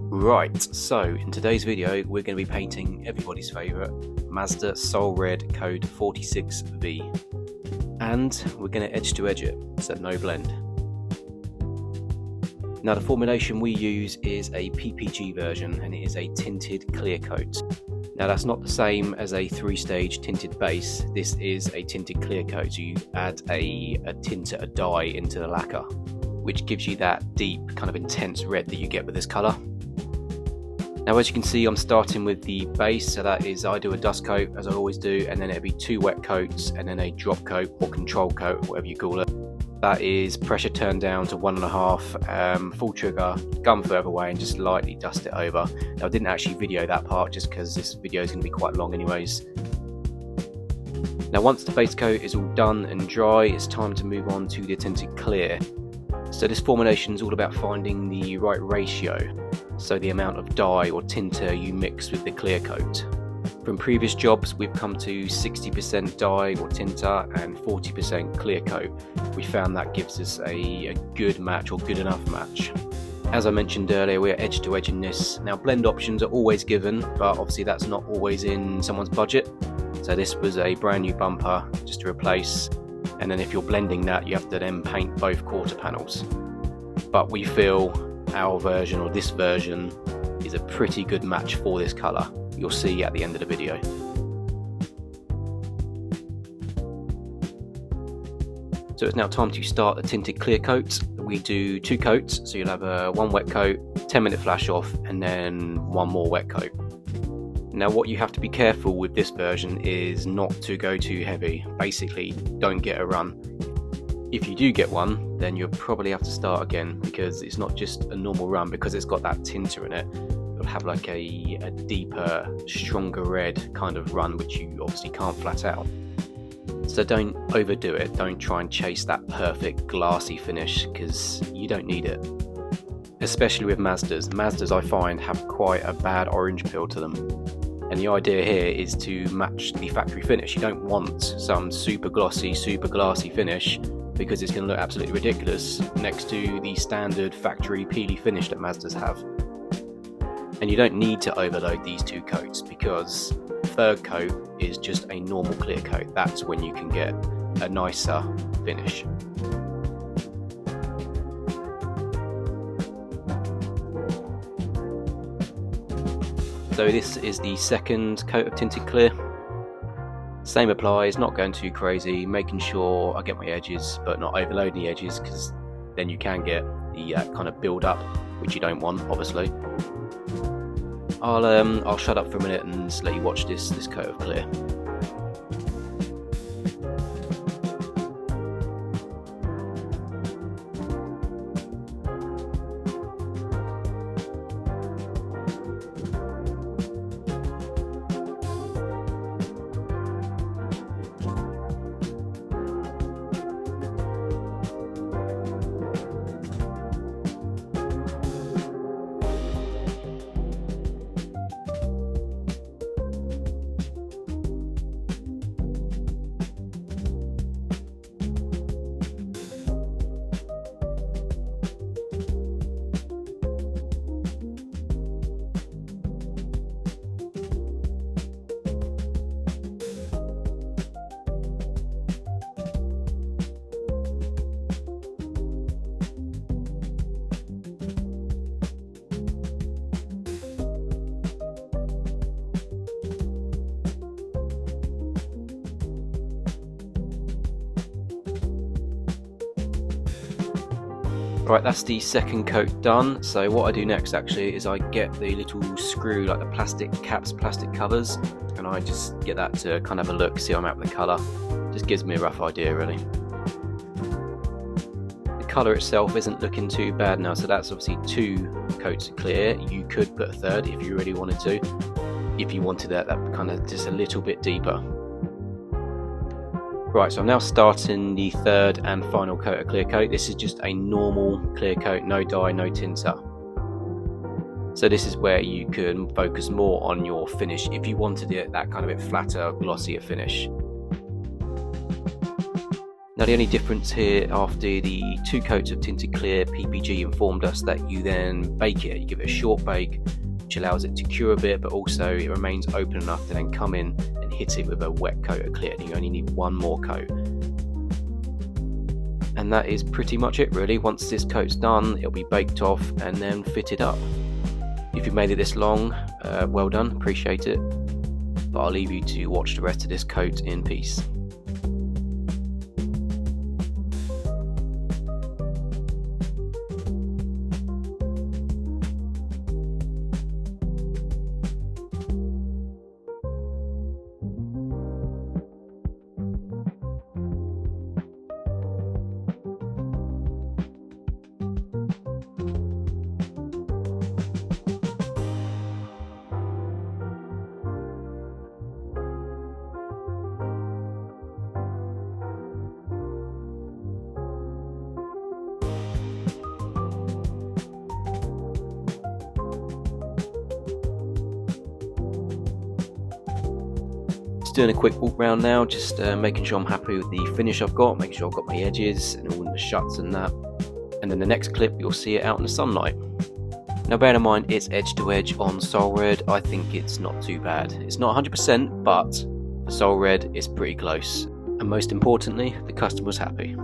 Right, so in today's video we're going to be painting everybody's favourite Mazda Soul Red code 46V, and we're going to edge to edge it, so no blend. Now the formulation we use is a PPG version and it is a tinted clear coat. Now that's not the same as a 3-stage tinted base, this is a tinted clear coat, so you add a tinter, a dye into the lacquer, which gives you that deep kind of intense red that you get with this colour. Now as you can see, I'm starting with the base, so that is, I do a dust coat as I always do, and then it'll be 2 wet coats and then a drop coat or control coat, whatever you call it. That is pressure turned down to 1.5, full trigger, gun further away, and just lightly dust it over. Now I didn't actually video that part just because this video is going to be quite long anyways. Now once the base coat is all done and dry, it's time to move on to the tinted clear. So this formulation is all about finding the right ratio, so the amount of dye or tinter you mix with the clear coat. From previous jobs we've come to 60% dye or tinter and 40% clear coat. We found that gives us a good match, or good enough match. As I mentioned earlier, we're edge to edge in this. Now blend options are always given, but obviously that's not always in someone's budget. So this was a brand new bumper just to replace, and then if you're blending that you have to then paint both quarter panels. But we feel our version, or this version, is a pretty good match for this colour. You'll see at the end of the video. So it's now time to start the tinted clear coat. We do 2 coats, so you'll have a 1 wet coat, 10-minute flash off, and then 1 more wet coat. Now what you have to be careful with this version is not to go too heavy. Basically, don't get a run. If you do get one, then you'll probably have to start again, because it's not just a normal run, because it's got that tinter in it. It'll have like a deeper, stronger red kind of run, which you obviously can't flat out. So don't overdo it, don't try and chase that perfect glassy finish, because you don't need it. Especially with Mazdas. Mazdas I find have quite a bad orange peel to them. And the idea here is to match the factory finish. You don't want some super glossy, super glassy finish, because it's going to look absolutely ridiculous next to the standard factory peely finish that Mazdas have. And you don't need to overload these 2 coats, because the 3rd coat is just a normal clear coat. That's when you can get a nicer finish. So this is the 2nd coat of tinted clear. Same applies, not going too crazy, making sure I get my edges but not overloading the edges, because then you can get the kind of build up, which you don't want obviously. I'll shut up for a minute and just let you watch this coat of clear. Right, that's the 2nd coat done. So what I do next actually is I get the little screw, like the plastic caps, plastic covers, and I just get that to kind of have a look, see I'm out with the colour. Just gives me a rough idea really. The colour itself isn't looking too bad now, so that's obviously 2 coats of clear. You could put a 3rd if you really wanted to, if you wanted that kind of just a little bit deeper. Right, so I'm now starting the 3rd and final coat of clear coat. This is just a normal clear coat, no dye, no tinter. So this is where you can focus more on your finish if you wanted it that kind of bit flatter, glossier finish. Now the only difference here, after the 2 coats of tinted clear, PPG informed us that you then bake it. You give it a short bake, which allows it to cure a bit, but also it remains open enough to then come in and hit it with a wet coat of clear. You only need 1 more coat. And that is pretty much it really. Once this coat's done, it'll be baked off and then fitted up. If you've made it this long, well done, appreciate it. But I'll leave you to watch the rest of this coat in peace. Doing a quick walk round now, just making sure I'm happy with the finish I've got, making sure I've got my edges and all the shuts and that. And then the next clip you'll see it out in the sunlight. Now bear in mind it's edge to edge on Soul Red. I think it's not too bad. It's not 100%, but for Soul Red it's pretty close. And most importantly, the customer's happy.